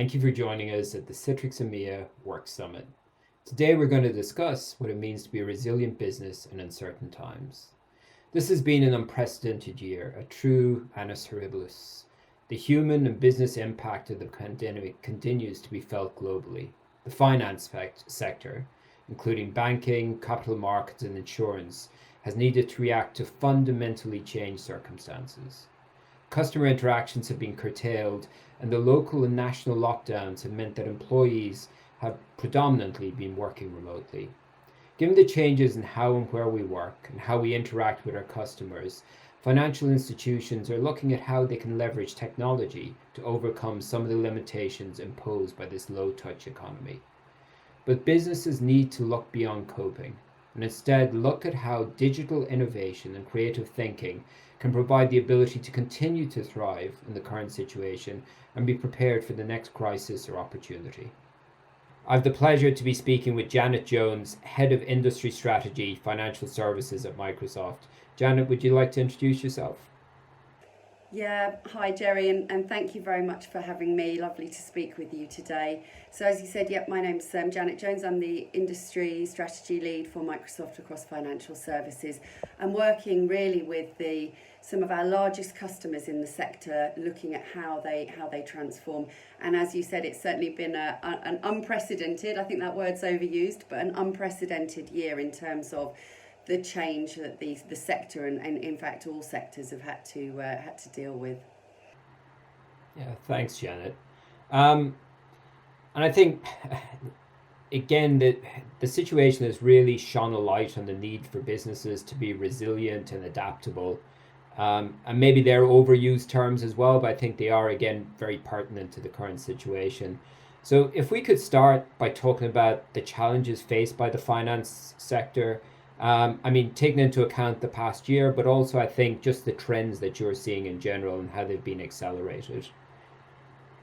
Thank you for joining us at the Citrix EMEA Work Summit. Today we're going to discuss what it means to be a resilient business in uncertain times. This has been an unprecedented year, a true annus horribilis. The human and business impact of the pandemic continues to be felt globally. The finance sector, including banking, capital markets, and insurance, has needed to react to fundamentally changed circumstances. Customer interactions have been curtailed, and the local and national lockdowns have meant that employees have predominantly been working remotely. Given the changes in how and where we work and how we interact with our customers, financial institutions are looking at how they can leverage technology to overcome some of the limitations imposed by this low-touch economy. But businesses need to look beyond coping and instead look at how digital innovation and creative thinking can provide the ability to continue to thrive in the current situation and be prepared for the next crisis or opportunity. I have the pleasure to be speaking with Janet Jones, Head of Industry Strategy, Financial Services at Microsoft. Janet, would you like to introduce yourself? Yeah, hi Jerry, and thank you very much for having me. Lovely to speak with you today. So as you said, my name's Janet Jones. I'm the Industry Strategy Lead for Microsoft across financial services. I'm working really with some of our largest customers in the sector, looking at how they transform. And as you said, it's certainly been an unprecedented, I think that word's overused, but an unprecedented year in terms of the change that the sector and in fact all sectors have had to deal with. Yeah, thanks, Janet. And I think again that the situation has really shone a light on the need for businesses to be resilient and adaptable. And maybe they're overused terms as well, but I think they are again very pertinent to the current situation. So if we could start by talking about the challenges faced by the finance sector. Taking into account the past year, but also I think just the trends that you're seeing in general and how they've been accelerated.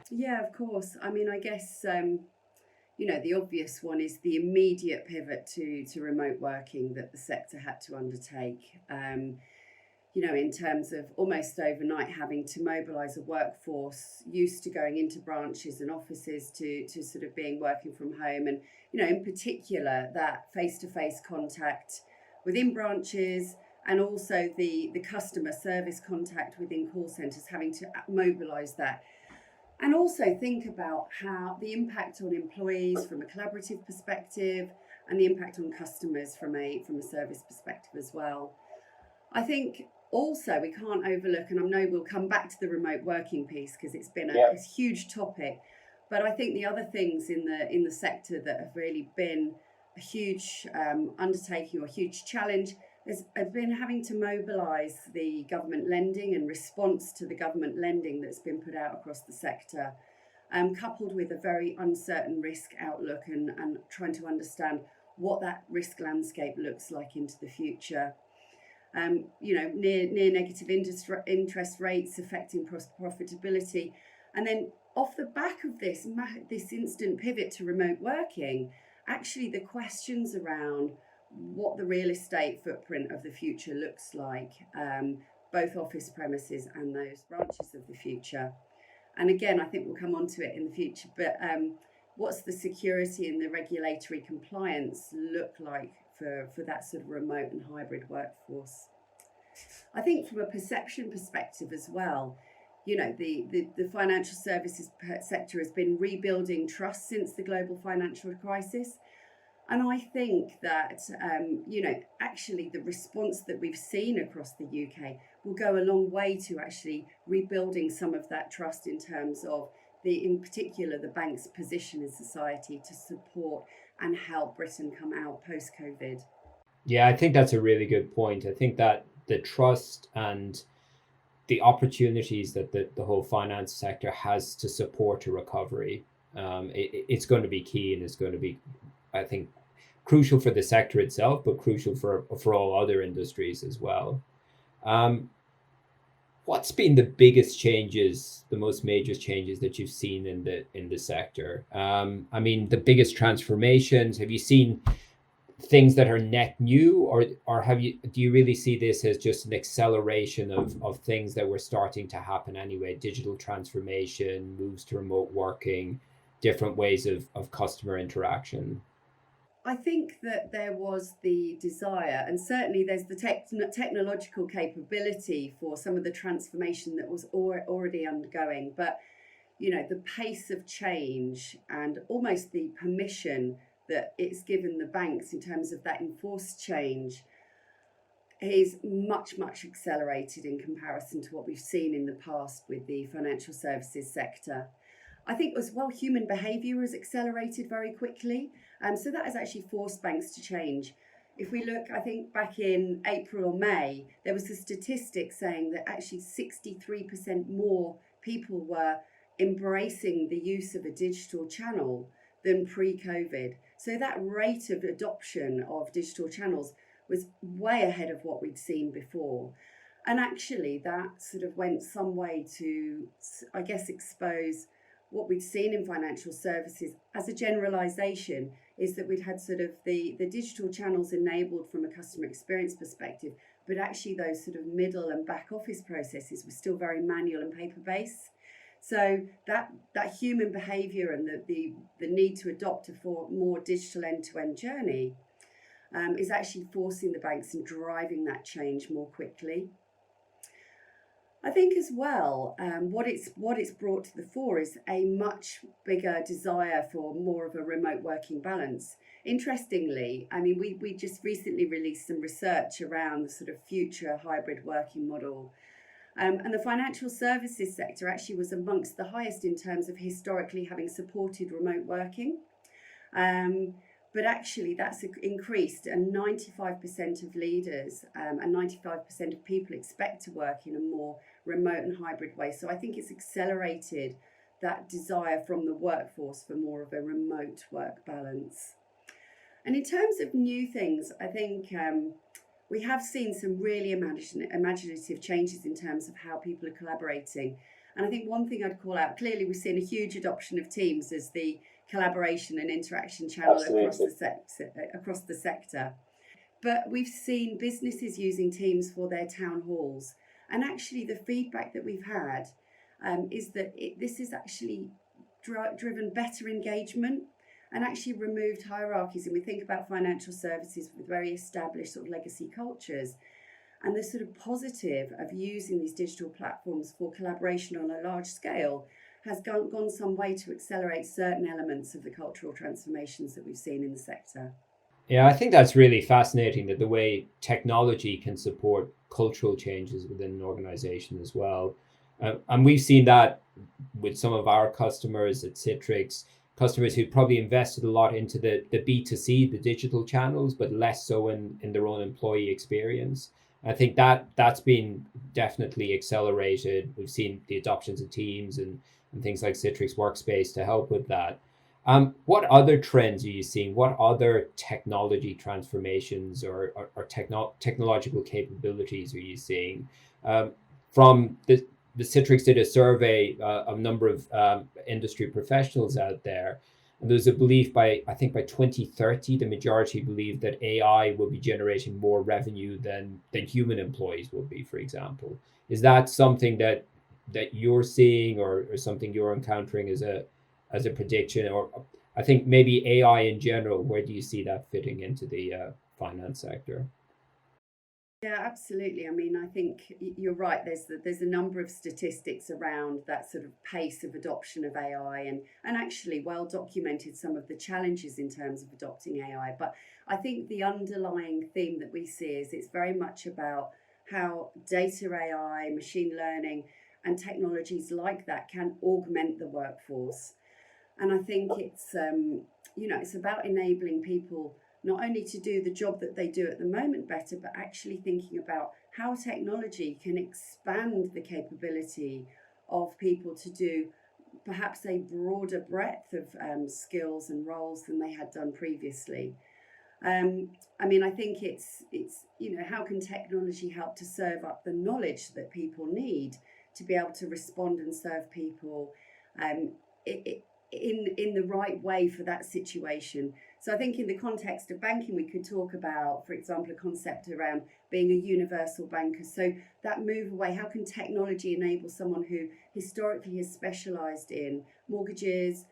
Yeah, of course. I guess, the obvious one is the immediate pivot to remote working that the sector had to undertake. In terms of almost overnight having to mobilise a workforce used to going into branches and offices to sort of being working from home. And, in particular, that face-to-face contact within branches and also the customer service contact within call centres, having to mobilise that. And also think about how the impact on employees from a collaborative perspective and the impact on customers from a service perspective as well. I think also we can't overlook, and I know we'll come back to the remote working piece because it's been a huge topic, but I think the other things in the sector that have really been a huge undertaking or a huge challenge has been having to mobilise the government lending and response to the government lending that's been put out across the sector, coupled with a very uncertain risk outlook and trying to understand what that risk landscape looks like into the future. Near negative interest rates affecting profitability, and then off the back of this instant pivot to remote working, actually the questions around what the real estate footprint of the future looks like, both office premises and those branches of the future. And again, I think we'll come on to it in the future, but what's the security and the regulatory compliance look like for that sort of remote and hybrid workforce? I think from a perception perspective as well, the financial services sector has been rebuilding trust since the global financial crisis. And I think that, actually the response that we've seen across the UK will go a long way to actually rebuilding some of that trust in terms of in particular, the bank's position in society to support and help Britain come out post-COVID. Yeah, I think that's a really good point. I think that the trust and the opportunities that the whole finance sector has to support a recovery, it's going to be key, and it's going to be, I think, crucial for the sector itself, but crucial for all other industries as well. What's been the biggest changes, the most major changes that you've seen in the sector? The biggest transformations. Have you seen things that are net new, or do you really see this as just an acceleration of things that were starting to happen anyway? Digital transformation, moves to remote working. different ways of customer interaction? I think that there was the desire, and certainly there's the technological capability for some of the transformation that was already undergoing. But the pace of change and almost the permission that it's given the banks in terms of that enforced change is much, much accelerated in comparison to what we've seen in the past with the financial services sector. I think as well, human behaviour has accelerated very quickly. So that has actually forced banks to change. If we look, I think back in April or May, there was a statistic saying that actually 63% more people were embracing the use of a digital channel than pre-COVID. So that rate of adoption of digital channels was way ahead of what we'd seen before. And actually, that sort of went some way to, I guess, expose what we'd seen in financial services as a generalization, is that we'd had sort of the digital channels enabled from a customer experience perspective, but actually those sort of middle and back office processes were still very manual and paper based. So that human behavior and the need to adopt a more digital end-to-end journey is actually forcing the banks and driving that change more quickly. I think as well, what it's brought to the fore is a much bigger desire for more of a remote working balance. Interestingly, I mean, we just recently released some research around the sort of future hybrid working model. And the financial services sector actually was amongst the highest in terms of historically having supported remote working. But actually, that's increased, and 95% of leaders and 95% of people expect to work in a more remote and hybrid way. So I think it's accelerated that desire from the workforce for more of a remote work balance. And in terms of new things, I think we have seen some really imaginative changes in terms of how people are collaborating. And I think one thing I'd call out, clearly we've seen a huge adoption of Teams as the collaboration and interaction channel across the sector. But we've seen businesses using Teams for their town halls. And actually the feedback that we've had is that this has actually driven better engagement and actually removed hierarchies. And we think about financial services with very established sort of legacy cultures. And the sort of positive of using these digital platforms for collaboration on a large scale has gone some way to accelerate certain elements of the cultural transformations that we've seen in the sector. Yeah, I think that's really fascinating, that the way technology can support cultural changes within an organization as well. And we've seen that with some of our customers at Citrix, customers who probably invested a lot into the B2C, the digital channels, but less so in their own employee experience. I think that's been definitely accelerated. We've seen the adoptions of Teams and things like Citrix Workspace to help with that. What other trends are you seeing? What other technology transformations or technological capabilities are you seeing? From the Citrix did a survey of a number of industry professionals out there, and there's a belief I think by 2030, the majority believe that AI will be generating more revenue than human employees will be, for example. Is that something that you're seeing, or something you're encountering as a prediction? Or I think maybe AI in general, where do you see that fitting into the finance sector? Yeah, absolutely. I mean, I think you're right. There's a number of statistics around that sort of pace of adoption of AI, and actually well documented some of the challenges in terms of adopting AI. But I think the underlying theme that we see is it's very much about how data AI, machine learning, and technologies like that can augment the workforce. And I think it's about enabling people not only to do the job that they do at the moment better, but actually thinking about how technology can expand the capability of people to do perhaps a broader breadth of skills and roles than they had done previously. I mean, I think it's how can technology help to serve up the knowledge that people need to be able to respond and serve people um, in the right way for that situation. So I think in the context of banking, we could talk about, for example, a concept around being a universal banker. So that move away, how can technology enable someone who historically has specialised in mortgages,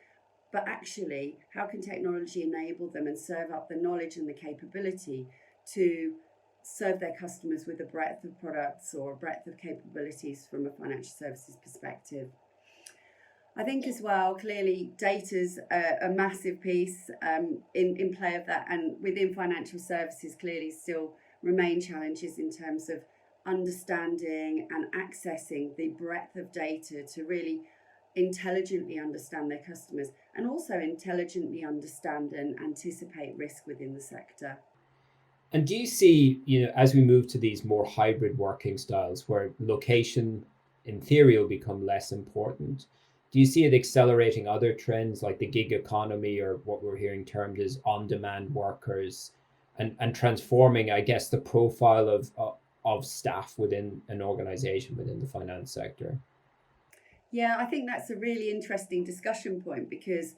but actually, how can technology enable them and serve up the knowledge and the capability to serve their customers with a breadth of products or a breadth of capabilities from a financial services perspective? I think as well, clearly, data's a massive piece in play of that, and within financial services, clearly still remain challenges in terms of understanding and accessing the breadth of data to really intelligently understand their customers and also intelligently understand and anticipate risk within the sector. And do you see, as we move to these more hybrid working styles where location in theory will become less important, do you see it accelerating other trends like the gig economy or what we're hearing termed as on-demand workers and transforming, I guess, the profile of staff within an organization within the finance sector? Yeah, I think that's a really interesting discussion point because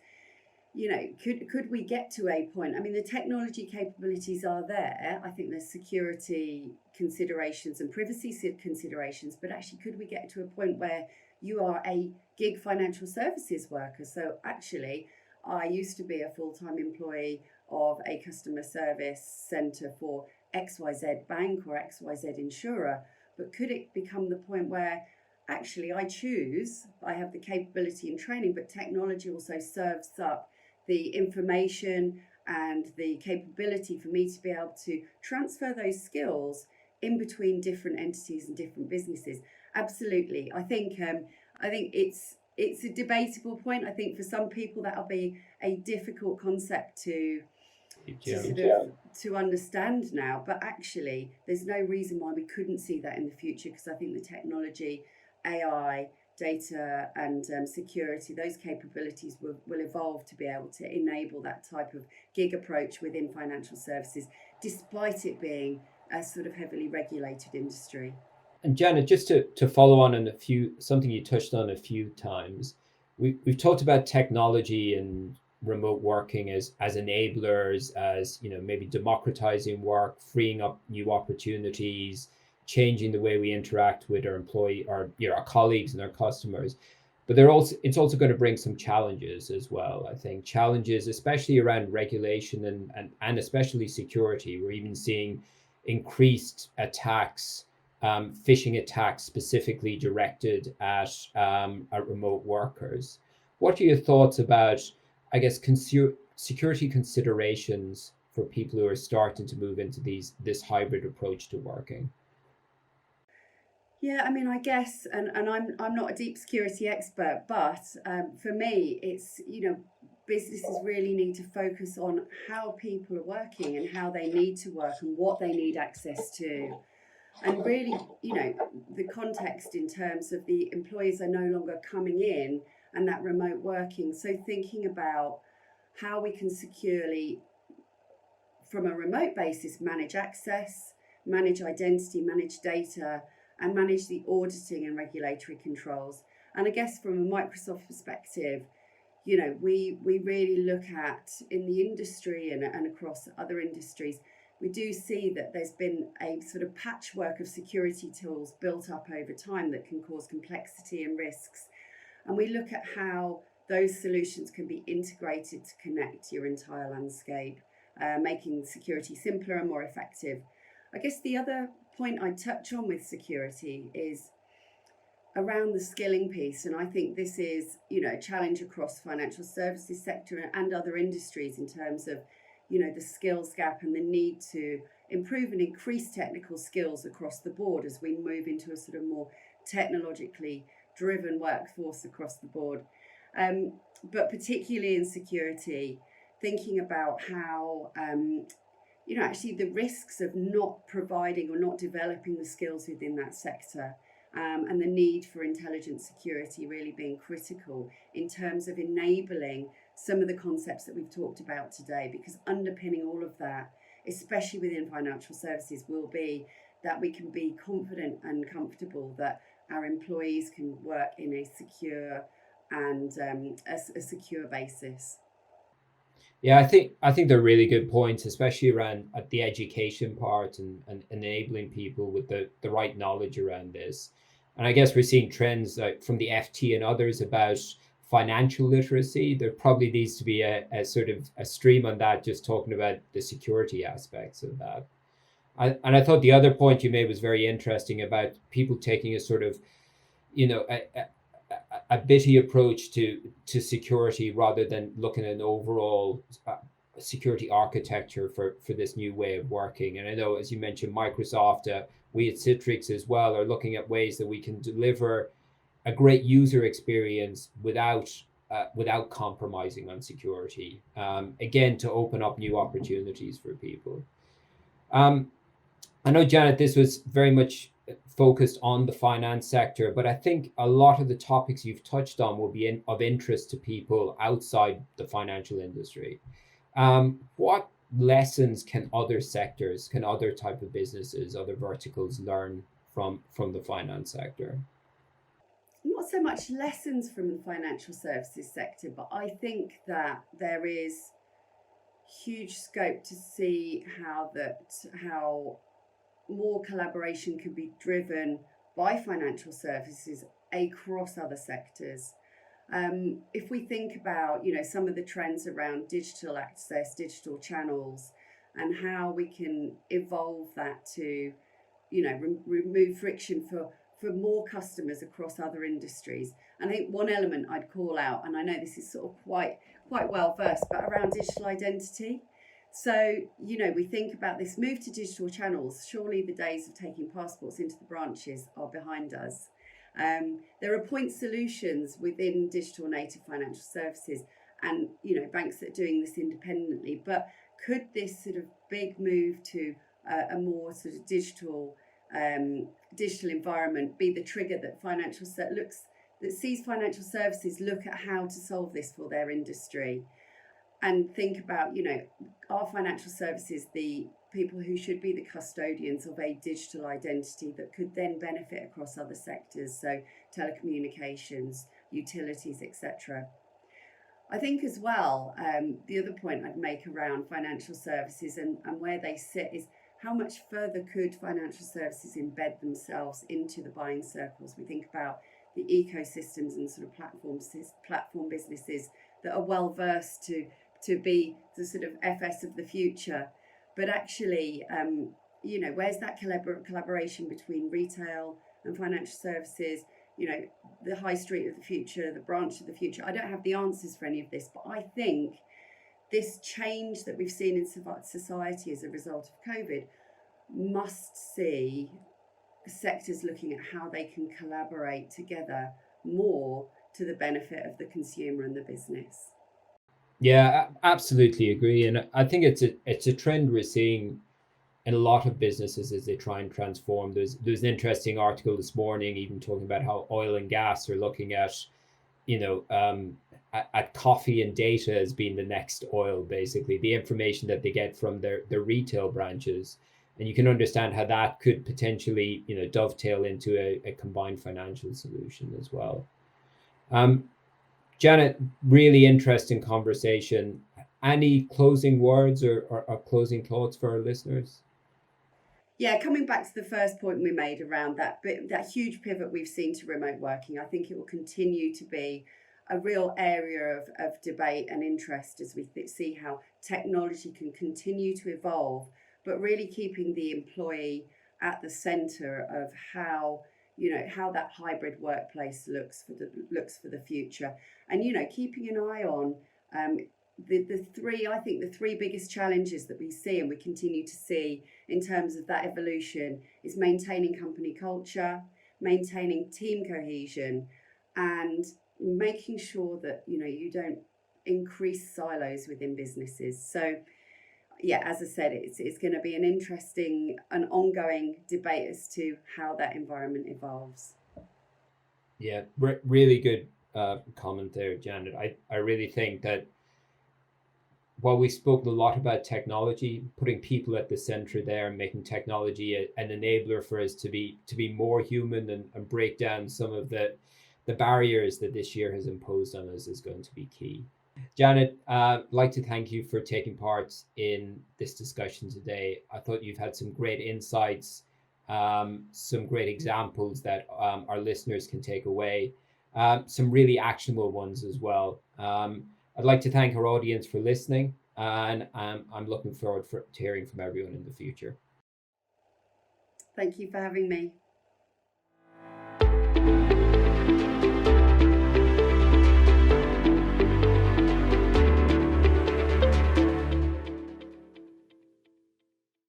could we get to a point? I mean, the technology capabilities are there. I think there's security considerations and privacy considerations, but actually, could we get to a point where you are a gig financial services worker? So actually, I used to be a full-time employee of a customer service centre for XYZ bank or XYZ insurer, but could it become the point where actually I have the capability and training, but technology also serves up the information and the capability for me to be able to transfer those skills in between different entities and different businesses? Absolutely. I think it's a debatable point. I think for some people that'll be a difficult concept to sort of to understand now, but actually there's no reason why we couldn't see that in the future, because I think the technology, AI, data and security, those capabilities will evolve to be able to enable that type of gig approach within financial services, despite it being a sort of heavily regulated industry. And Janet, just to follow on something you touched on a few times, we've talked about technology and remote working as enablers, as maybe democratizing work, freeing up new opportunities, changing the way we interact with our employee, our colleagues and our customers. But it's also going to bring some challenges as well. I think challenges, especially around regulation and especially security. We're even seeing increased attacks, phishing attacks specifically directed at remote workers. What are your thoughts about, I guess, security considerations for people who are starting to move into this hybrid approach to working? Yeah, I mean, I guess, and I'm not a deep security expert, but for me, it's businesses really need to focus on how people are working and how they need to work and what they need access to, and really, the context in terms of the employees are no longer coming in and that remote working. So thinking about how we can securely, from a remote basis, manage access, manage identity, manage data, and manage the auditing and regulatory controls. And I guess from a Microsoft perspective, we really look at in the industry and across other industries, we do see that there's been a sort of patchwork of security tools built up over time that can cause complexity and risks. And we look at how those solutions can be integrated to connect your entire landscape, making security simpler and more effective. I guess the other point I'd touch on with security is around the skilling piece, and I think this is a challenge across financial services sector and other industries in terms of the skills gap and the need to improve and increase technical skills across the board as we move into a sort of more technologically driven workforce across the board. But particularly in security, thinking about how actually the risks of not providing or not developing the skills within that sector, and the need for intelligent security really being critical in terms of enabling some of the concepts that we've talked about today, because underpinning all of that, especially within financial services, will be that we can be confident and comfortable that our employees can work in a secure and a secure basis. Yeah, I think they're really good points, especially around at the education part and enabling people with the right knowledge around this. And I guess we're seeing trends like from the FT and others about financial literacy. There probably needs to be a sort of a stream on that, just talking about the security aspects of that. And I thought the other point you made was very interesting about people taking a sort of, you know, a bitty approach to security rather than looking at an overall security architecture for this new way of working. And I know, as you mentioned, Microsoft, we at Citrix as well are looking at ways that we can deliver a great user experience without compromising on security. Again, to open up new opportunities for people. I know, Janet, this was very much focused on the finance sector, but I think a lot of the topics you've touched on will be of interest to people outside the financial industry. What lessons can other sectors, can other type of businesses, other verticals learn from the finance sector? Not so much lessons from the financial services sector, but I think that there is huge scope to see how more collaboration can be driven by financial services across other sectors. If we think about, some of the trends around digital access, digital channels, and how we can evolve that to, remove friction for more customers across other industries. And I think one element I'd call out, and I know this is sort of quite well versed, but around digital identity. So, we think about this move to digital channels. Surely the days of taking passports into the branches are behind us. There are point solutions within digital native financial services and, banks that are doing this independently. But could this sort of big move to a more sort of digital environment be the trigger that sees financial services look at how to solve this for their industry? And think about, are financial services the people who should be the custodians of a digital identity that could then benefit across other sectors, so telecommunications, utilities, etc. I think as well, the other point I'd make around financial services and where they sit is how much further could financial services embed themselves into the buying circles? We think about the ecosystems and sort of platform businesses that are well versed to be the sort of FS of the future. But actually, where's that collaboration between retail and financial services, the high street of the future, the branch of the future? I don't have the answers for any of this, but I think this change that we've seen in society as a result of COVID must see sectors looking at how they can collaborate together more to the benefit of the consumer and the business. Yeah, absolutely agree. And I think it's a trend we're seeing in a lot of businesses as they try and transform. There's an interesting article this morning, even talking about how oil and gas are looking at, at coffee and data as being the next oil, basically, the information that they get from their retail branches. And you can understand how that could potentially, dovetail into a combined financial solution as well. Janet, really interesting conversation. Any closing words or closing thoughts for our listeners? Yeah, coming back to the first point we made around that huge pivot we've seen to remote working, I think it will continue to be a real area of debate and interest as we see how technology can continue to evolve, but really keeping the employee at the center of how that hybrid workplace looks for the future. And, keeping an eye on the three biggest challenges that we see and we continue to see in terms of that evolution is maintaining company culture, maintaining team cohesion, and making sure that, you don't increase silos within businesses. So, yeah, as I said, it's going to be an interesting and ongoing debate as to how that environment evolves. Yeah, really good comment there, Janet. I really think that while we spoke a lot about technology, putting people at the center there and making technology an enabler for us to be more human and break down some of the barriers that this year has imposed on us is going to be key. Janet, I'd like to thank you for taking part in this discussion today. I thought you've had some great insights, some great examples that our listeners can take away. some really actionable ones as well. I'd like to thank our audience for listening, and I'm looking forward to hearing from everyone in the future. Thank you for having me.